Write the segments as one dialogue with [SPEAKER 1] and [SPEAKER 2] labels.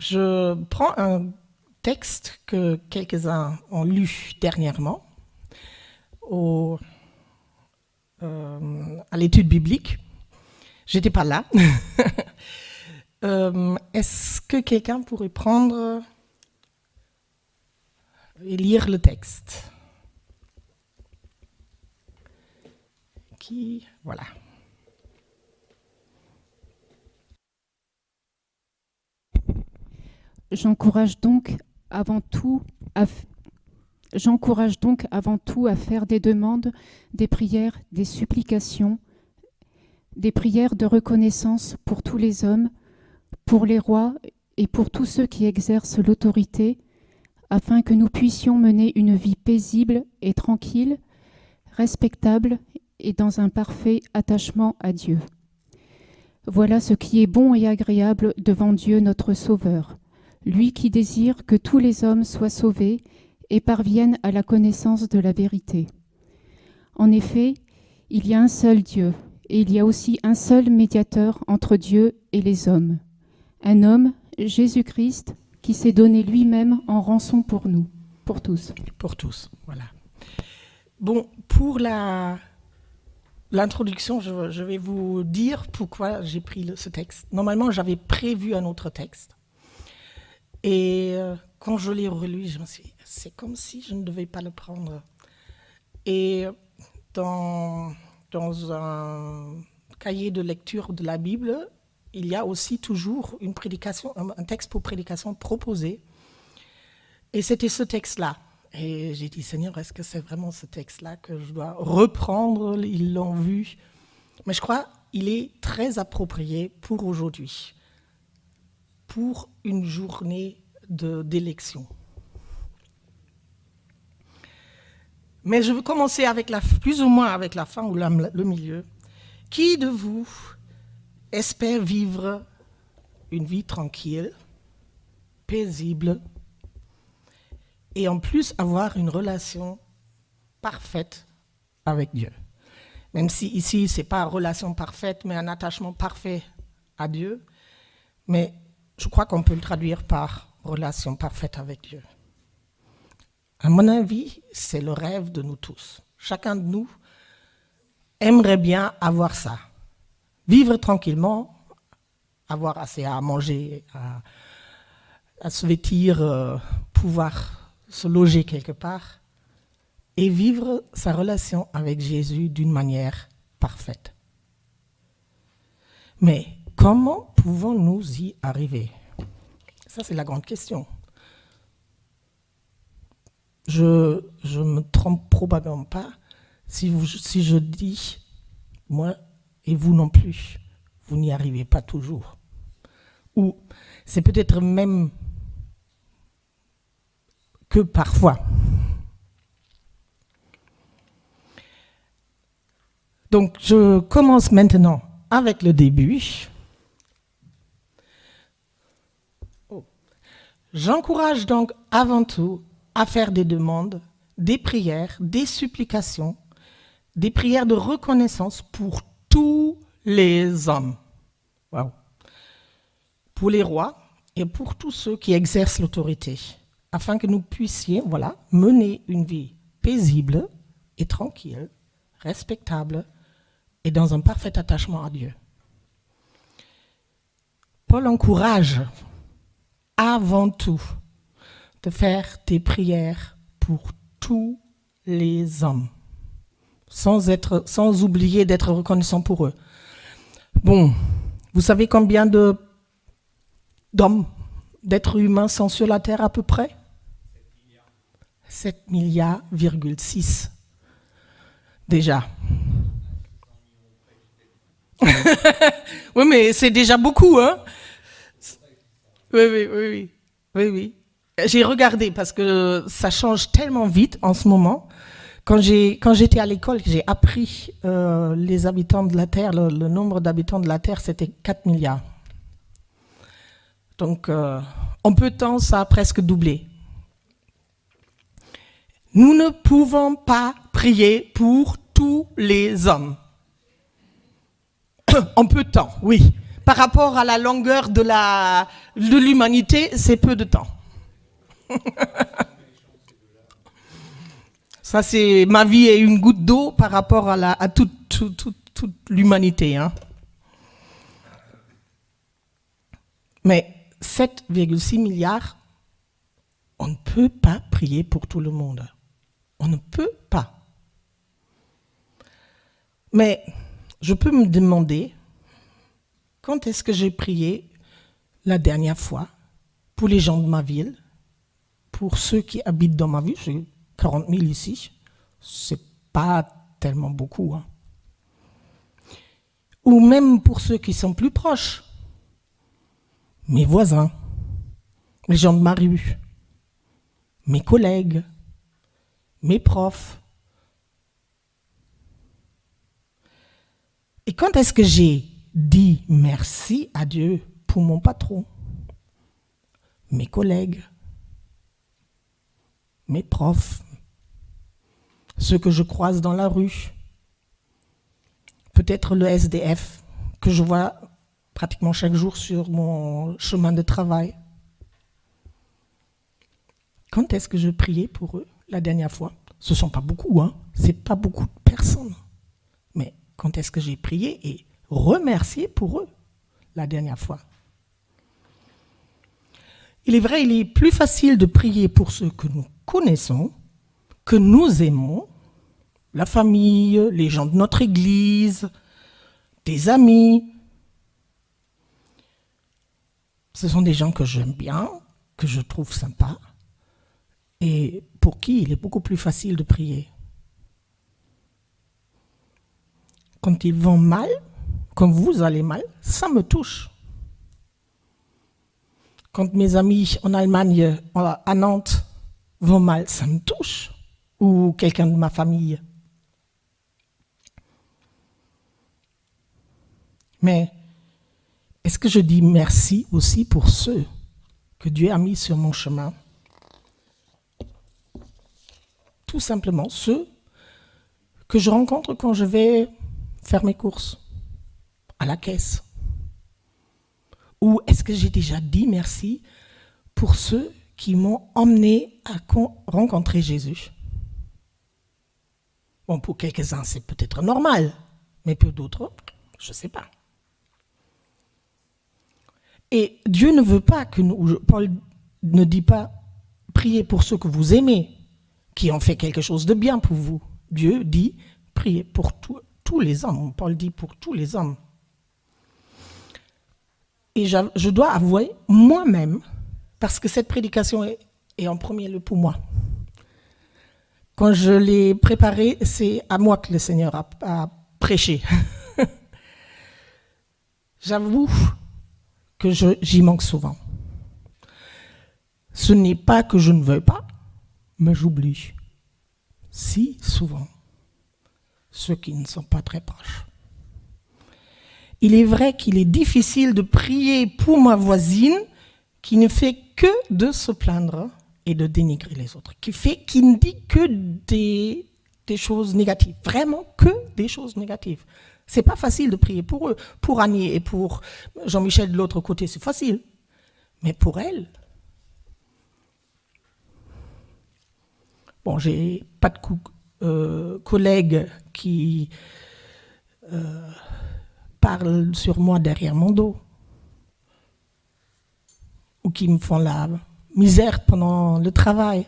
[SPEAKER 1] Je prends un texte que quelques-uns ont lu dernièrement à l'étude biblique. J'étais pas là. Est-ce que quelqu'un pourrait prendre et lire le texte? Voilà.
[SPEAKER 2] J'encourage donc avant tout à faire des demandes, des prières, des supplications, des prières de reconnaissance pour tous les hommes, pour les rois et pour tous ceux qui exercent l'autorité, afin que nous puissions mener une vie paisible et tranquille, respectable et dans un parfait attachement à Dieu. Voilà ce qui est bon et agréable devant Dieu notre Sauveur, lui qui désire que tous les hommes soient sauvés et parviennent à la connaissance de la vérité. En effet, il y a un seul Dieu, et il y a aussi un seul médiateur entre Dieu et les hommes, un homme, Jésus-Christ, qui s'est donné lui-même en rançon pour nous, pour tous.
[SPEAKER 1] Pour tous, voilà. Bon, pour l'introduction, je vais vous dire pourquoi j'ai pris ce texte. Normalement, j'avais prévu un autre texte. Et quand je l'ai relu, je me suis dit, c'est comme si je ne devais pas le prendre. Et dans un cahier de lecture de la Bible, il y a aussi toujours une prédication, un texte pour prédication proposé. Et c'était ce texte-là. Et j'ai dit, Seigneur, est-ce que c'est vraiment ce texte-là que je dois reprendre? Ils l'ont vu. Mais je crois qu'il est très approprié pour aujourd'hui, pour une journée d'élection. Mais je veux commencer avec plus ou moins avec la fin ou le milieu. Qui de vous espère vivre une vie tranquille, paisible, et en plus avoir une relation parfaite avec Dieu? Même si ici, ce n'est pas une relation parfaite, mais un attachement parfait à Dieu. Mais je crois qu'on peut le traduire par relation parfaite avec Dieu. À mon avis, c'est le rêve de nous tous. Chacun de nous aimerait bien avoir ça. Vivre tranquillement, avoir assez à manger, à se vêtir, pouvoir se loger quelque part et vivre sa relation avec Jésus d'une manière parfaite. Mais comment pouvons-nous y arriver? Ça, c'est la grande question. Je ne me trompe probablement pas si je dis, moi et vous non plus, vous n'y arrivez pas toujours. Ou c'est peut-être même que parfois. Donc, je commence maintenant avec le début. J'encourage donc avant tout à faire des demandes, des prières, des supplications, des prières de reconnaissance pour tous les hommes. Wow. Pour les rois et pour tous ceux qui exercent l'autorité, afin que nous puissions, mener une vie paisible et tranquille, respectable et dans un parfait attachement à Dieu. Paul encourage avant tout de faire des prières pour tous les hommes, sans oublier d'être reconnaissant pour eux. Bon, vous savez combien d'hommes, d'êtres humains sont sur la Terre à peu près? 7 milliards, 6 déjà. Oui, mais c'est déjà beaucoup, hein? Oui. J'ai regardé parce que ça change tellement vite en ce moment. Quand j'étais à l'école, j'ai appris les habitants de la Terre, le nombre d'habitants de la Terre, c'était 4 milliards. Donc, en peu de temps, ça a presque doublé. Nous ne pouvons pas prier pour tous les hommes. En peu de temps, oui. par rapport à la longueur de l'humanité, c'est peu de temps. Ça, c'est ma vie est une goutte d'eau par rapport à toute l'humanité. Hein. Mais 7,6 milliards, on ne peut pas prier pour tout le monde. On ne peut pas. Mais je peux me demander, quand est-ce que j'ai prié la dernière fois pour les gens de ma ville, pour ceux qui habitent dans ma ville, j'ai 40 000 ici, c'est pas tellement beaucoup. Hein. Ou même pour ceux qui sont plus proches, mes voisins, les gens de ma rue, mes collègues, mes profs. Et quand est-ce que j'ai dit merci à Dieu pour mon patron, mes collègues, mes profs, ceux que je croise dans la rue, peut-être le SDF que je vois pratiquement chaque jour sur mon chemin de travail. Quand est-ce que je priais pour eux la dernière fois? Ce ne sont pas beaucoup, hein? C'est pas beaucoup de personnes. Mais quand est-ce que j'ai prié et remercié pour eux la dernière fois? Il est vrai, il est plus facile de prier pour ceux que nous connaissons, que nous aimons, la famille, les gens de notre église, des amis. Ce sont des gens que j'aime bien, que je trouve sympas, et pour qui il est beaucoup plus facile de prier. Quand ils vont mal, quand vous allez mal, ça me touche. Quand mes amis en Allemagne, à Nantes, vont mal, ça me touche. Ou quelqu'un de ma famille. Mais est-ce que je dis merci aussi pour ceux que Dieu a mis sur mon chemin? Tout simplement ceux que je rencontre quand je vais faire mes courses à la caisse. Ou est-ce que j'ai déjà dit merci pour ceux qui m'ont emmené à rencontrer Jésus? Bon, pour quelques-uns, c'est peut-être normal, mais pour d'autres, je ne sais pas. Et Dieu ne veut pas que nous, Paul ne dit pas priez pour ceux que vous aimez, qui ont fait quelque chose de bien pour vous. Dieu dit priez pour tous les hommes. Paul dit pour tous les hommes. Et je dois avouer moi-même, parce que cette prédication est en premier lieu pour moi. Quand je l'ai préparée, c'est à moi que le Seigneur a prêché. J'avoue que j'y manque souvent. Ce n'est pas que je ne veux pas, mais j'oublie si souvent ceux qui ne sont pas très proches. Il est vrai qu'il est difficile de prier pour ma voisine qui ne fait que de se plaindre et de dénigrer les autres, qui ne dit que des choses négatives, vraiment que des choses négatives. C'est pas facile de prier pour eux. Pour Annie et pour Jean-Michel de l'autre côté, c'est facile. Mais pour elle, bon, j'ai pas de collègues qui parlent sur moi derrière mon dos ou qui me font la misère pendant le travail.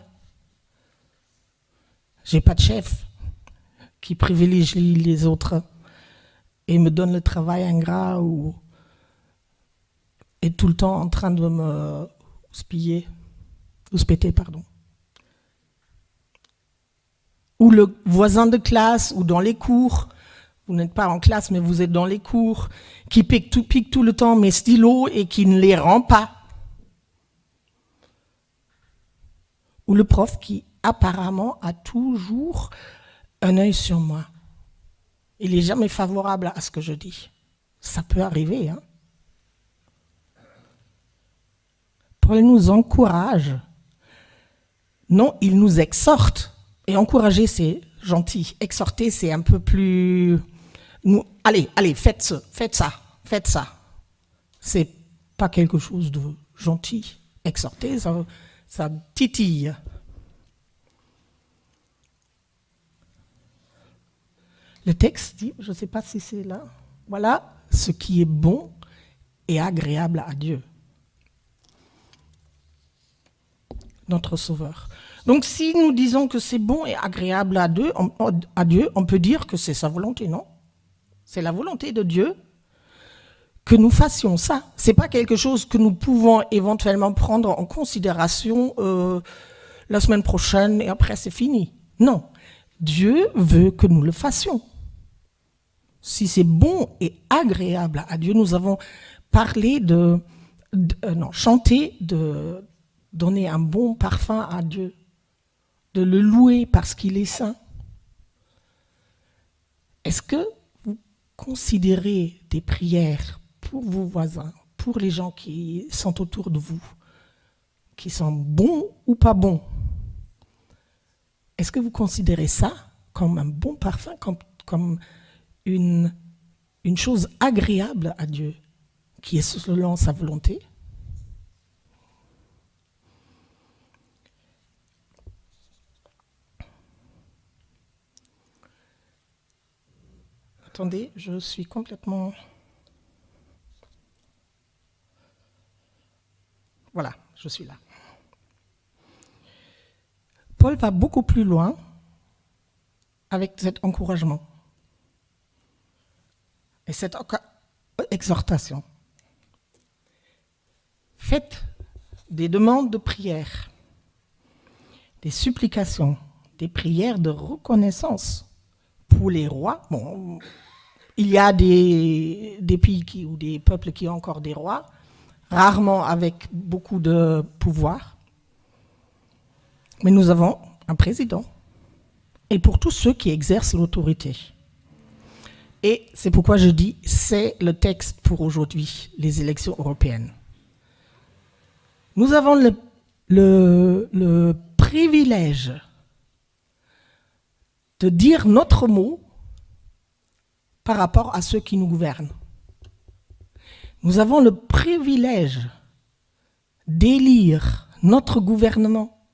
[SPEAKER 1] J'ai pas de chef qui privilégie les autres et me donne le travail ingrat ou est tout le temps en train de me houspéter, pardon. Ou le voisin de classe ou dans les cours, vous n'êtes pas en classe mais vous êtes dans les cours, qui pique tout le temps mes stylos et qui ne les rend pas. Ou le prof qui apparemment a toujours un œil sur moi. Il n'est jamais favorable à ce que je dis. Ça peut arriver, hein. Paul nous encourage. Non, il nous exhorte. Et encourager, c'est gentil. Exhorter, c'est un peu plus... Allez, faites ça. C'est pas quelque chose de gentil. Exhorter, ça titille. Le texte dit, je ne sais pas si c'est là, voilà ce qui est bon et agréable à Dieu, notre Sauveur. Donc si nous disons que c'est bon et agréable à Dieu, on peut dire que c'est sa volonté, non? C'est la volonté de Dieu que nous fassions ça. Ce n'est pas quelque chose que nous pouvons éventuellement prendre en considération la semaine prochaine et après c'est fini. Non, Dieu veut que nous le fassions. Si c'est bon et agréable à Dieu, nous avons parlé chanté de donner un bon parfum à Dieu, de le louer parce qu'il est saint. Est-ce que vous considérez des prières pour vos voisins, pour les gens qui sont autour de vous, qui sont bons ou pas bons? Est-ce que vous considérez ça comme un bon parfum, comme une chose agréable à Dieu, qui est selon sa volonté? Attendez, je suis complètement... Voilà, je suis là. Paul va beaucoup plus loin avec cet encouragement et cette exhortation. Faites des demandes de prière, des supplications, des prières de reconnaissance pour les rois. Bon, il y a des pays ou des peuples qui ont encore des rois, rarement avec beaucoup de pouvoir. Mais nous avons un président. Et pour tous ceux qui exercent l'autorité. Et c'est pourquoi je dis, c'est le texte pour aujourd'hui, les élections européennes. Nous avons le privilège de dire notre mot par rapport à ceux qui nous gouvernent. Nous avons le privilège d'élire notre gouvernement,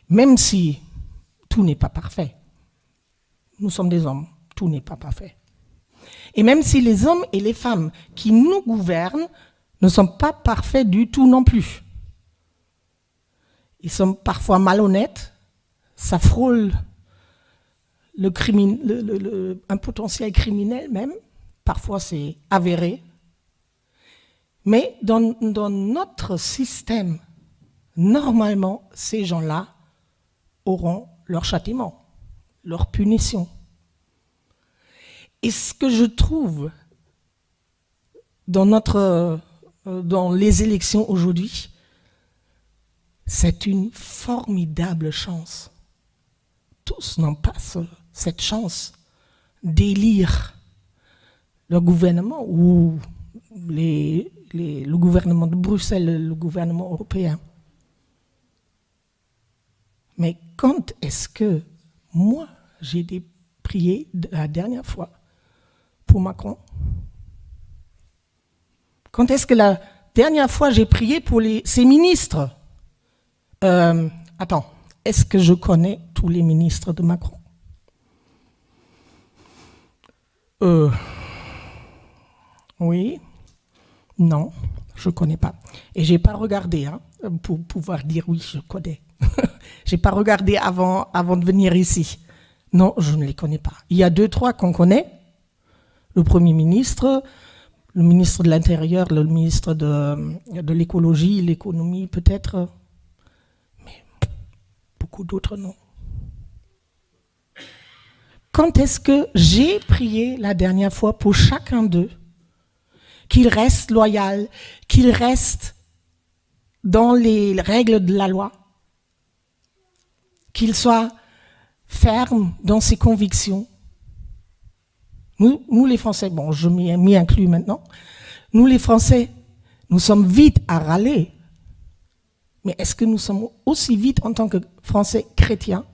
[SPEAKER 1] même si tout n'est pas parfait. Nous sommes des hommes, tout n'est pas parfait. Et même si les hommes et les femmes qui nous gouvernent ne sont pas parfaits du tout non plus. Ils sont parfois malhonnêtes, ça frôle un potentiel criminel même, parfois c'est avéré. Mais dans notre système, normalement, ces gens-là auront leur châtiment, leur punition. Et ce que je trouve dans les élections aujourd'hui, c'est une formidable chance. Tous n'ont pas cette chance d'élire le gouvernement ou le gouvernement de Bruxelles, le gouvernement européen. Mais quand est-ce que moi, j'ai prié la dernière fois pour Macron? Quand est-ce que la dernière fois j'ai prié pour ses ministres? Est-ce que je connais tous les ministres de Macron? Oui, non, je ne connais pas. Et je n'ai pas regardé pour pouvoir dire oui, je connais. Je n'ai pas regardé avant de venir ici. Non, je ne les connais pas. Il y a 2-3 qu'on connaît. Le Premier ministre, le ministre de l'Intérieur, le ministre de l'écologie, l'économie peut-être. Mais beaucoup d'autres non. Quand est-ce que j'ai prié la dernière fois pour chacun d'eux, qu'il reste loyal, qu'il reste dans les règles de la loi, qu'il soit ferme dans ses convictions? Nous les Français, bon, je m'y inclus maintenant, nous les Français, nous sommes vite à râler. Mais est-ce que nous sommes aussi vite en tant que Français chrétiens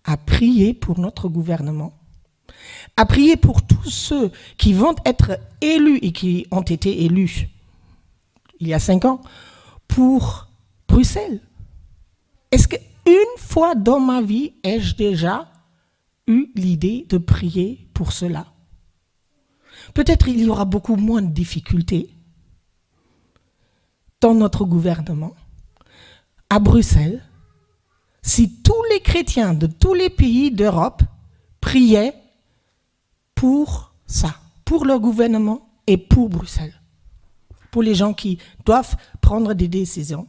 [SPEAKER 1] à prier pour notre gouvernement? à prier pour tous ceux qui vont être élus et qui ont été élus il y a 5 ans pour Bruxelles. Est-ce qu'une fois dans ma vie, ai-je déjà eu l'idée de prier pour cela? Peut-être il y aura beaucoup moins de difficultés dans notre gouvernement, à Bruxelles, si tous les chrétiens de tous les pays d'Europe priaient pour ça, pour leur gouvernement et pour Bruxelles, pour les gens qui doivent prendre des décisions,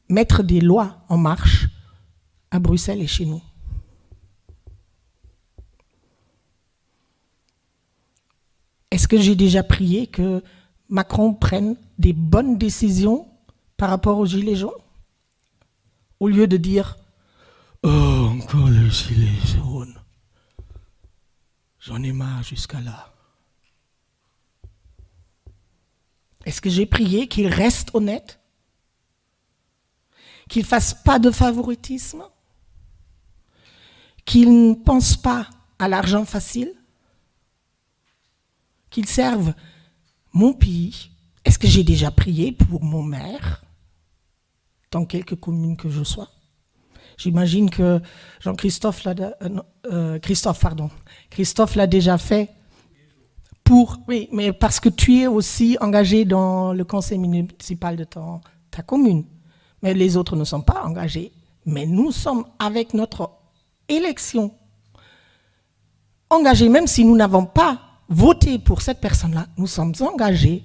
[SPEAKER 1] mettre des lois en marche à Bruxelles et chez nous. Est-ce que j'ai déjà prié que Macron prenne des bonnes décisions par rapport aux gilets jaunes? Au lieu de dire « Oh, encore les gilets jaunes. J'en ai marre jusqu'à là. » Est-ce que j'ai prié qu'il reste honnête? Qu'il ne fasse pas de favoritisme? Qu'il ne pense pas à l'argent facile? Qu'il serve mon pays? Est-ce que j'ai déjà prié pour mon maire dans quelques communes que je sois? J'imagine que Christophe l'a déjà fait pour... Oui, mais parce que tu es aussi engagé dans le conseil municipal de ta commune. Mais les autres ne sont pas engagés. Mais nous sommes, avec notre élection, engagés, même si nous n'avons pas voté pour cette personne-là, nous sommes engagés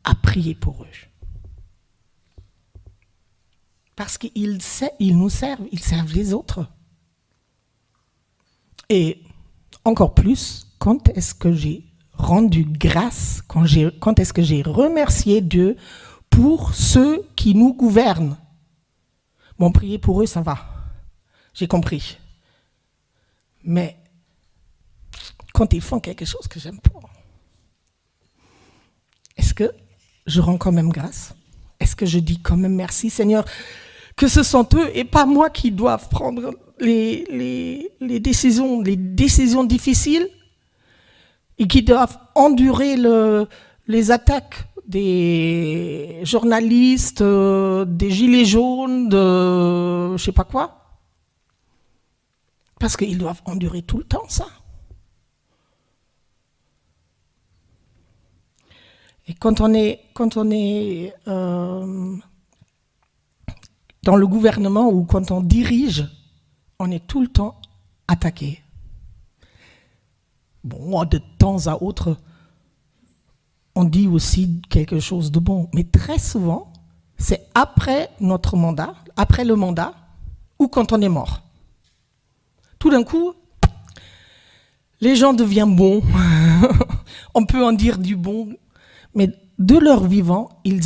[SPEAKER 1] à prier pour eux. Parce qu'ils nous servent, ils servent les autres. Et encore plus, quand est-ce que j'ai rendu grâce, quand est-ce que j'ai remercié Dieu pour ceux qui nous gouvernent? Bon, prier pour eux, ça va. J'ai compris. Mais quand ils font quelque chose que j'aime pas, est-ce que je rends quand même grâce? Est-ce que je dis quand même merci, Seigneur, que ce sont eux et pas moi qui doivent prendre les décisions difficiles et qui doivent endurer les attaques des journalistes, des gilets jaunes, de je sais pas quoi? Parce qu'ils doivent endurer tout le temps ça. Et quand on est dans le gouvernement ou quand on dirige, on est tout le temps attaqué. Bon, de temps à autre, on dit aussi quelque chose de bon, mais très souvent, c'est après notre mandat, après le mandat, ou quand on est mort. Tout d'un coup, les gens deviennent bons. On peut en dire du bon, mais de leur vivant, ils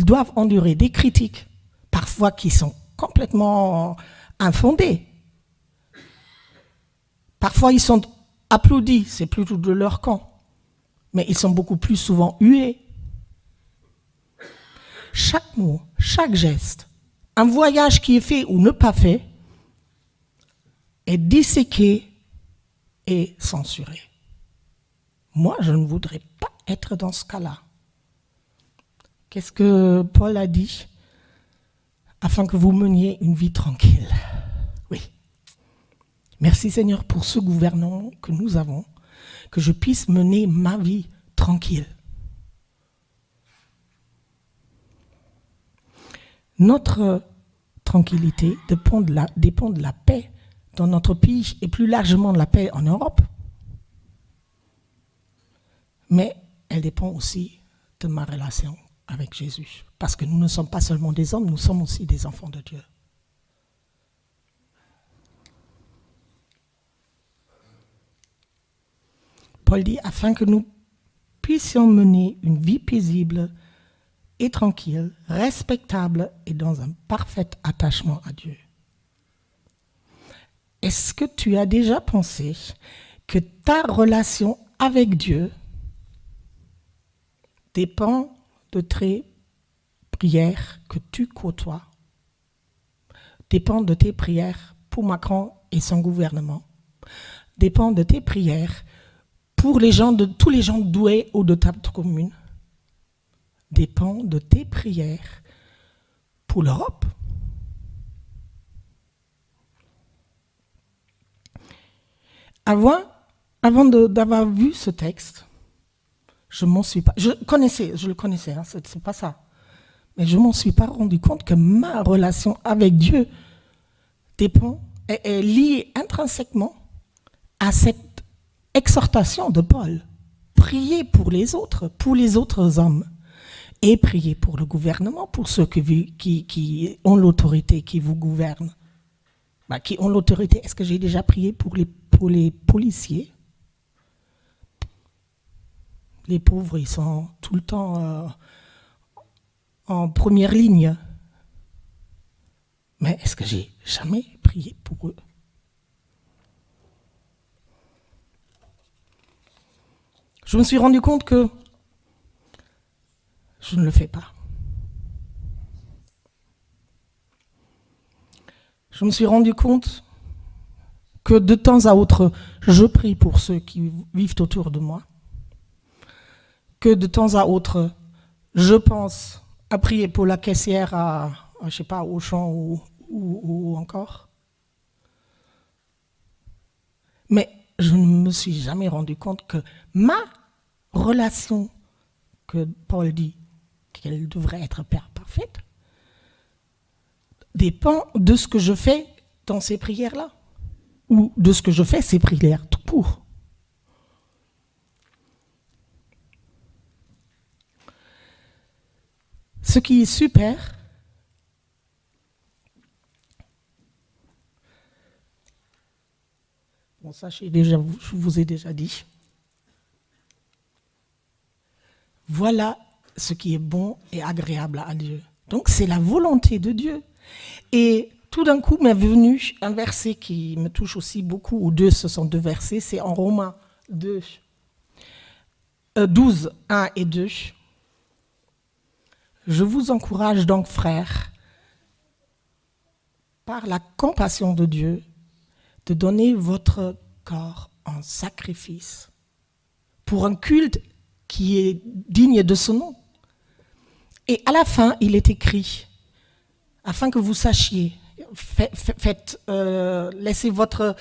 [SPEAKER 1] doivent endurer des critiques, parfois qui sont complètement infondées. Parfois, ils sont applaudis, c'est plutôt de leur camp, mais ils sont beaucoup plus souvent hués. Chaque mot, chaque geste, un voyage qui est fait ou ne pas fait, est disséqué et censuré. Moi, je ne voudrais pas être dans ce cas-là. Qu'est-ce que Paul a dit? Afin que vous meniez une vie tranquille. Oui. Merci Seigneur pour ce gouvernement que nous avons, que je puisse mener ma vie tranquille. Notre tranquillité dépend de la paix dans notre pays et plus largement de la paix en Europe. Mais elle dépend aussi de ma relation avec Jésus. Parce que nous ne sommes pas seulement des hommes, nous sommes aussi des enfants de Dieu. Paul dit, afin que nous puissions mener une vie paisible et tranquille, respectable et dans un parfait attachement à Dieu. Est-ce que tu as déjà pensé que ta relation avec Dieu dépend de tes prières que tu côtoies, dépend de tes prières pour Macron et son gouvernement, dépend de tes prières pour les gens tous les gens doués ou de ta commune. Dépend de tes prières pour l'Europe. Avant d'avoir vu ce texte, je le connaissais, hein, c'est pas ça. Mais je m'en suis pas rendu compte que ma relation avec Dieu est liée intrinsèquement à cette exhortation de Paul. Priez pour les autres hommes, et priez pour le gouvernement, pour ceux qui ont l'autorité, qui vous gouvernent. Qui ont l'autorité. Est-ce que j'ai déjà prié pour les policiers? Les pauvres, ils sont tout le temps en première ligne. Mais est-ce que j'ai jamais prié pour eux? Je me suis rendu compte que je ne le fais pas. Je me suis rendu compte que de temps à autre, je prie pour ceux qui vivent autour de moi, que de temps à autre, je pense à prier pour la caissière je sais pas, Auchan ou encore. Mais je ne me suis jamais rendu compte que ma relation, que Paul dit qu'elle devrait être parfaite, dépend de ce que je fais dans ces prières-là, ou de ce que je fais ces prières tout court. Ce qui est super, bon, ça je vous ai déjà dit, voilà ce qui est bon et agréable à Dieu. Donc c'est la volonté de Dieu. Et tout d'un coup m'est venu un verset qui me touche aussi beaucoup, ou deux, ce sont deux versets, c'est en Romains 12, 1 et 2. Je vous encourage donc, frères, par la compassion de Dieu, de donner votre corps en sacrifice pour un culte qui est digne de ce nom. Et à la fin, il est écrit, afin que vous sachiez, laissez votre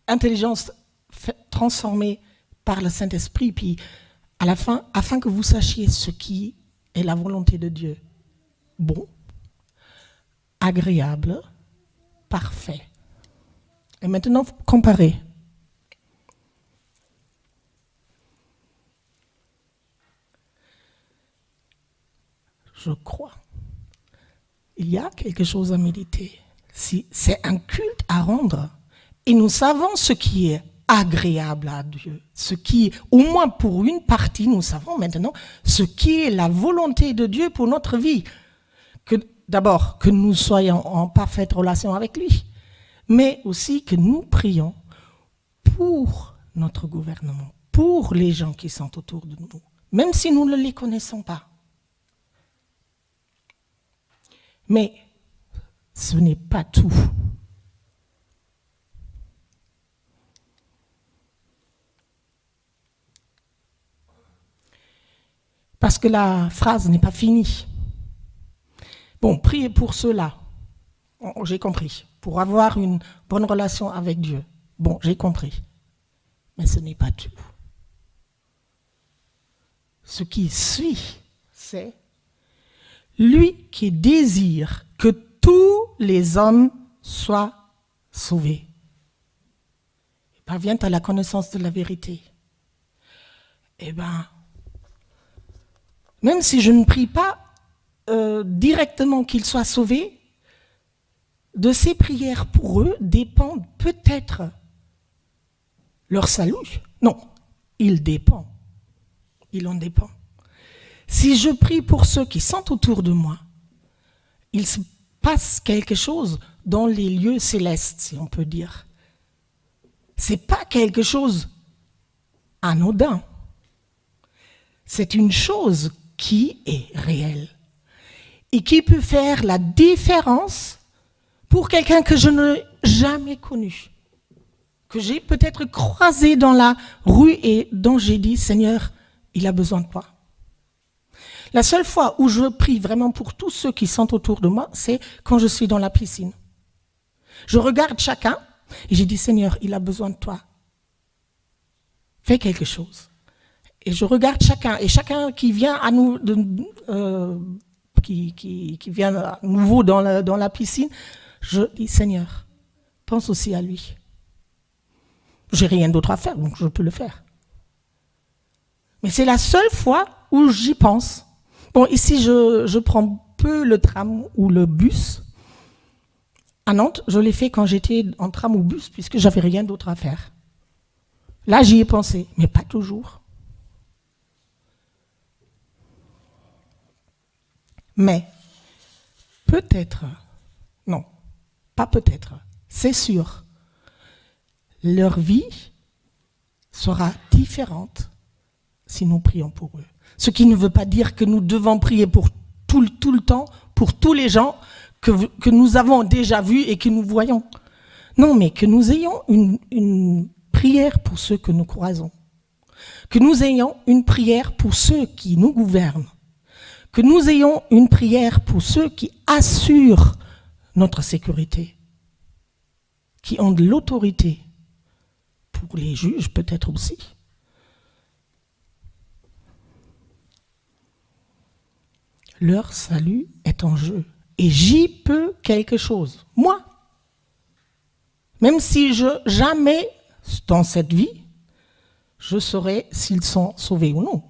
[SPEAKER 1] intelligence transformer par le Saint-Esprit, puis à la fin, afin que vous sachiez ce qui est la volonté de Dieu. Bon, agréable, parfait. Et maintenant, comparez. Je crois. Il y a quelque chose à méditer. Si c'est un culte à rendre, et nous savons ce qui est agréable à Dieu, ce qui, au moins pour une partie, nous savons maintenant ce qui est la volonté de Dieu pour notre vie. D'abord, que nous soyons en parfaite relation avec lui, mais aussi que nous prions pour notre gouvernement, pour les gens qui sont autour de nous, même si nous ne les connaissons pas. Mais ce n'est pas tout. Parce que la phrase n'est pas finie. Bon, priez pour cela. J'ai compris. Pour avoir une bonne relation avec Dieu. Bon, j'ai compris. Mais ce n'est pas tout. Ce qui suit, c'est lui qui désire que tous les hommes soient sauvés et parviennent à la connaissance de la vérité. Eh bien, même si je ne prie pas directement qu'ils soient sauvés, de ces prières pour eux dépend peut-être leur salut. Non, il en dépend. Si je prie pour ceux qui sont autour de moi, il se passe quelque chose dans les lieux célestes, si on peut dire. Ce n'est pas quelque chose anodin. C'est une chose qui est réelle et qui peut faire la différence pour quelqu'un que je n'ai jamais connu. que j'ai peut-être croisé dans la rue et dont j'ai dit, Seigneur, il a besoin de toi. La seule fois où je prie vraiment pour tous ceux qui sont autour de moi, c'est quand je suis dans la piscine. Je regarde chacun et j'ai dit, Seigneur, il a besoin de toi. Fais quelque chose. Et je regarde chacun, et chacun qui vient à nous, qui vient à nouveau dans la piscine, je dis, Seigneur, pense aussi à lui. J'ai rien d'autre à faire, donc je peux le faire. Mais c'est la seule fois où j'y pense. Bon, ici, je prends peu le tram ou le bus. À Nantes, je l'ai fait quand j'étais en tram ou bus, puisque j'avais rien d'autre à faire. Là, j'y ai pensé, mais pas toujours. Mais, peut-être, non, pas peut-être, c'est sûr, leur vie sera différente si nous prions pour eux. Ce qui ne veut pas dire que nous devons prier pour tout le temps, pour tous les gens que nous avons déjà vus et que nous voyons. Non, mais que nous ayons une prière pour ceux que nous croisons. Que nous ayons une prière pour ceux qui nous gouvernent. Que nous ayons une prière pour ceux qui assurent notre sécurité, qui ont de l'autorité, pour les juges peut-être aussi. Leur salut est en jeu. Et j'y peux quelque chose. Moi, même si jamais dans cette vie, je saurai s'ils sont sauvés ou non.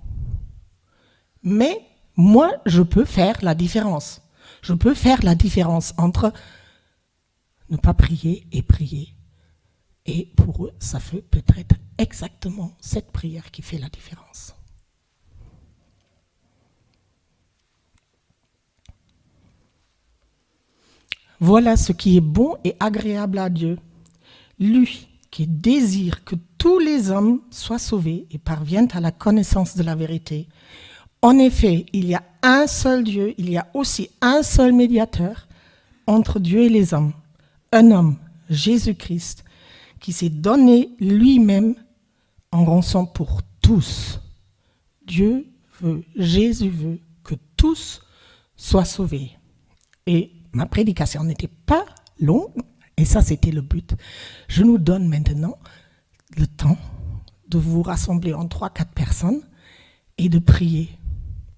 [SPEAKER 1] Mais moi, je peux faire la différence. Je peux faire la différence entre ne pas prier et prier. Et pour eux, ça fait peut-être exactement cette prière qui fait la différence. Voilà ce qui est bon et agréable à Dieu. Lui qui désire que tous les hommes soient sauvés et parviennent à la connaissance de la vérité. En effet, il y a un seul Dieu, il y a aussi un seul médiateur entre Dieu et les hommes. Un homme, Jésus-Christ, qui s'est donné lui-même en rançon pour tous. Dieu veut, Jésus veut que tous soient sauvés. Et ma prédication n'était pas longue, et ça c'était le but. Je nous donne maintenant le temps de vous rassembler en 3-4 personnes et de prier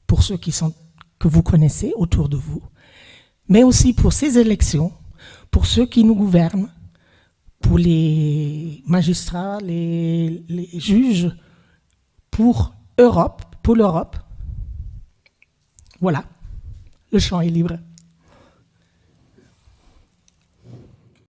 [SPEAKER 1] pour ceux que vous connaissez autour de vous, mais aussi pour ces élections, pour ceux qui nous gouvernent, pour les magistrats, les juges, pour l'Europe. Voilà, le champ est libre.